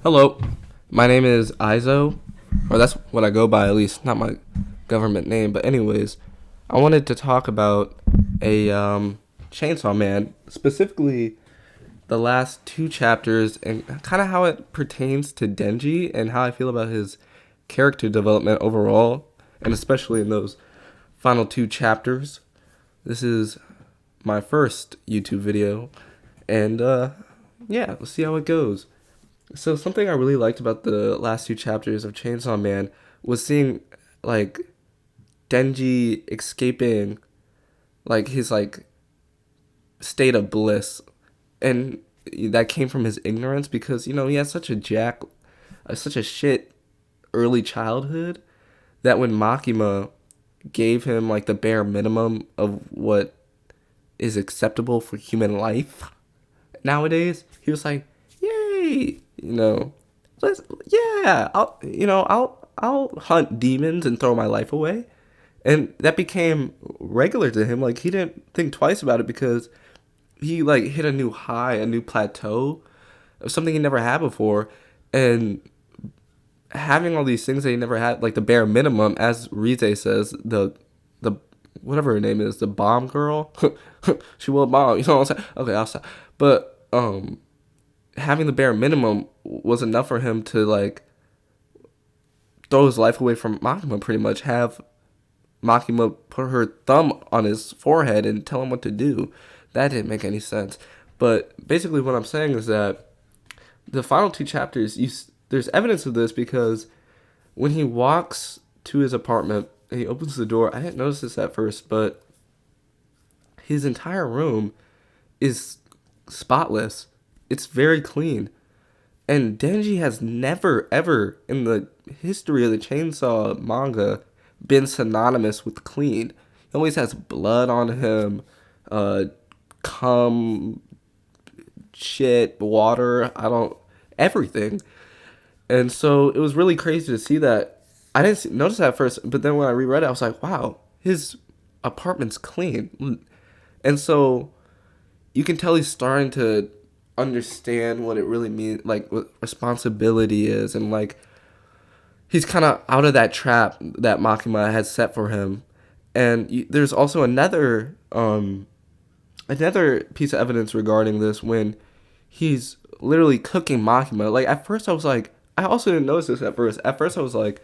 Hello, my name is Izo, or that's what I go by at least, not my government name. But anyways, I wanted to talk about a Chainsaw Man, specifically the last two chapters and kind of how it pertains to Denji and how I feel about his character development overall, and especially in those final two chapters. This is my first YouTube video, and yeah, let's see how it goes. So something I really liked about the last two chapters of Chainsaw Man was seeing like Denji escaping like his like state of bliss, and that came from his ignorance because he had such a shit early childhood that when Makima gave him like the bare minimum of what is acceptable for human life nowadays, he was like, "Yay!" Let's yeah, I'll hunt demons and throw my life away, and that became regular to him. Like he didn't think twice about it because he like hit a new high, a new plateau of something he never had before, and having all these things that he never had, like the bare minimum, as Rize says, the whatever her name is, the bomb girl, she will bomb. You know what I'm saying? Okay, I'll stop. But having the bare minimum was enough for him to like throw his life away from Makima. Pretty much have Makima put her thumb on his forehead and tell him what to do. That didn't make any sense. But basically, what I'm saying is that the final two chapters, there's evidence of this because when he walks to his apartment and he opens the door, I didn't notice this at first, but his entire room is spotless. It's very clean. And Denji has never, ever in the history of the Chainsaw manga been synonymous with clean. He always has blood on him, cum, shit, water, everything. And so it was really crazy to see that. I didn't notice that at first, but then when I reread it, I was like, wow, his apartment's clean. And so you can tell he's starting to understand what it really means, like what responsibility is, and like he's kind of out of that trap that Makima had set for him. And there's also another piece of evidence regarding this when he's literally cooking Makima. Like at first I was like, I also didn't notice this at first. At first I was like,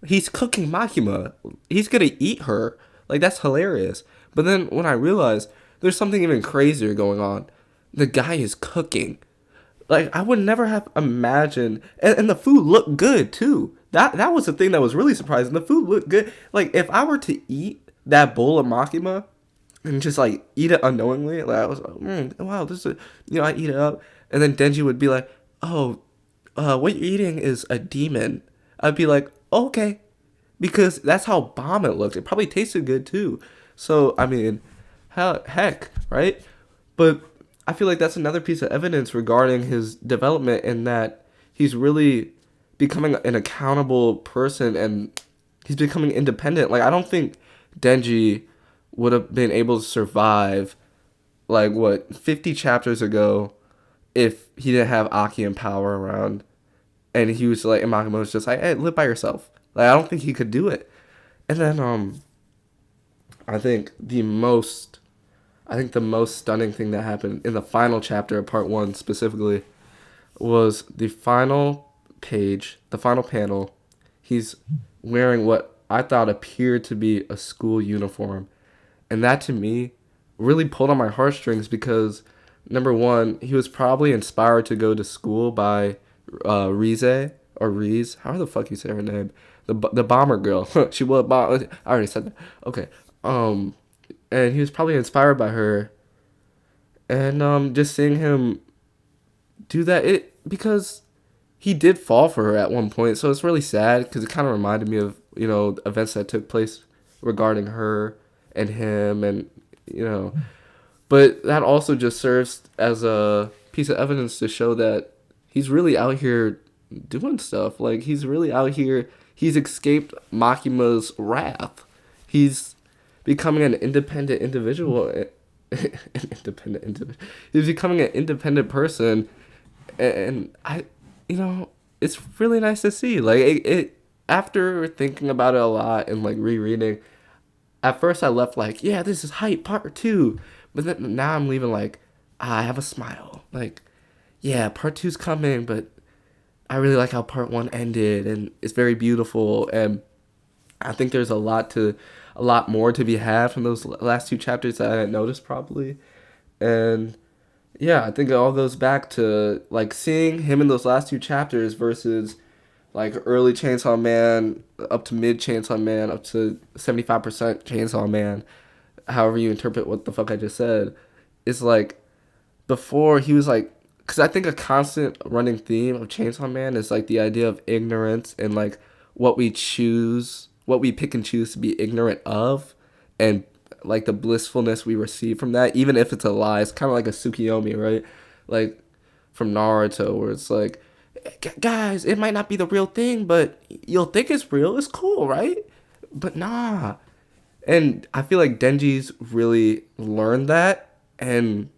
he's cooking Makima. He's gonna eat her. Like that's hilarious. But then when I realized there's something even crazier going on, the guy is cooking. Like I would never have imagined, and the food looked good too. That was the thing that was really surprising. The food looked good. Like if I were to eat that bowl of Makima and just like eat it unknowingly, like I was like, wow, this is, I eat it up, and then Denji would be like, oh, what you're eating is a demon. I'd be like, okay, because that's how bomb it looked. It probably tasted good too. So I mean, heck, right? But I feel like that's another piece of evidence regarding his development in that he's really becoming an accountable person and he's becoming independent. Like I don't think Denji would have been able to survive like what 50 chapters ago if he didn't have Aki and Power around, and he was like, and Makima was just like, hey, live by yourself. Like I don't think he could do it. And then I think the most stunning thing that happened in the final chapter of part one specifically was the final page, the final panel. He's wearing what I thought appeared to be a school uniform. And that to me really pulled on my heartstrings because, number one, he was probably inspired to go to school by Rize or Reese. How the fuck you say her name? The bomber girl. She was bomb. I already said that. Okay. And he was probably inspired by her, and just seeing him do that, because he did fall for her at one point, so it's really sad because it kind of reminded me of events that took place regarding her and him, and but that also just serves as a piece of evidence to show that he's really out here doing stuff. Like he's really out here. He's escaped Makima's wrath. He's becoming an independent individual. He's becoming an independent person, and you know, it's really nice to see. Like it after thinking about it a lot and like rereading, at first I left like, yeah, this is hype part 2. But then now I'm leaving like, I have a smile. Like, yeah, part 2's coming, but I really like how part 1 ended and it's very beautiful, and I think there's a lot more to be had from those last 2 chapters that I didn't notice probably. And yeah, I think it all goes back to like seeing him in those last 2 chapters versus like early Chainsaw Man up to mid Chainsaw Man up to 75% Chainsaw Man, however you interpret what the fuck I just said. It's like before he was like, because I think a constant running theme of Chainsaw Man is like the idea of ignorance and like what we pick and choose to be ignorant of, and like the blissfulness we receive from that, even if it's a lie. It's kind of like a Tsukiyomi, right? Like from Naruto, where it's like, guys, it might not be the real thing, but you'll think it's real. It's cool, right? But nah. And I feel like Denji's really learned that, and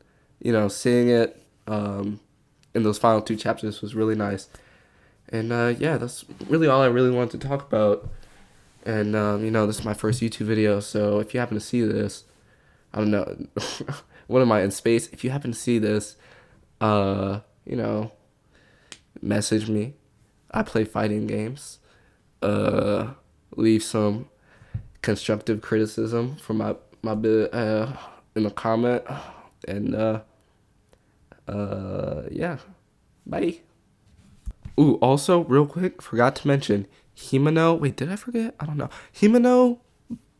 seeing it in those final 2 chapters was really nice. And yeah, that's really all I really wanted to talk about. And this is my first YouTube video, so if you happen to see this, I don't know, what am I in space? If you happen to see this, uh, you know, message me. I play fighting games. Leave some constructive criticism for my bit in the comment, and yeah, bye. Ooh, also real quick, forgot to mention Himeno. Wait, did I forget? I don't know. Himeno,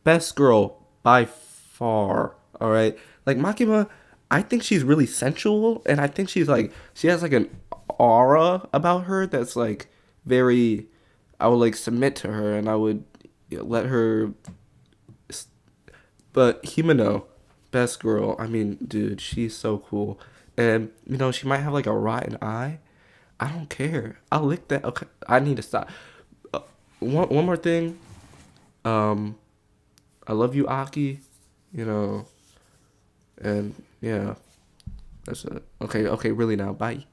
best girl by far. All right, like Makima, I think she's really sensual, and I think she has like an aura about her that's like very. I would like submit to her, and I would let her. But Himeno, best girl. I mean, dude, she's so cool, and she might have like a rotten eye. I don't care. I'll lick that. Okay, I need to stop. One more thing. Um, I love you, Aki. You know, and yeah, that's it. Okay, really now. Bye.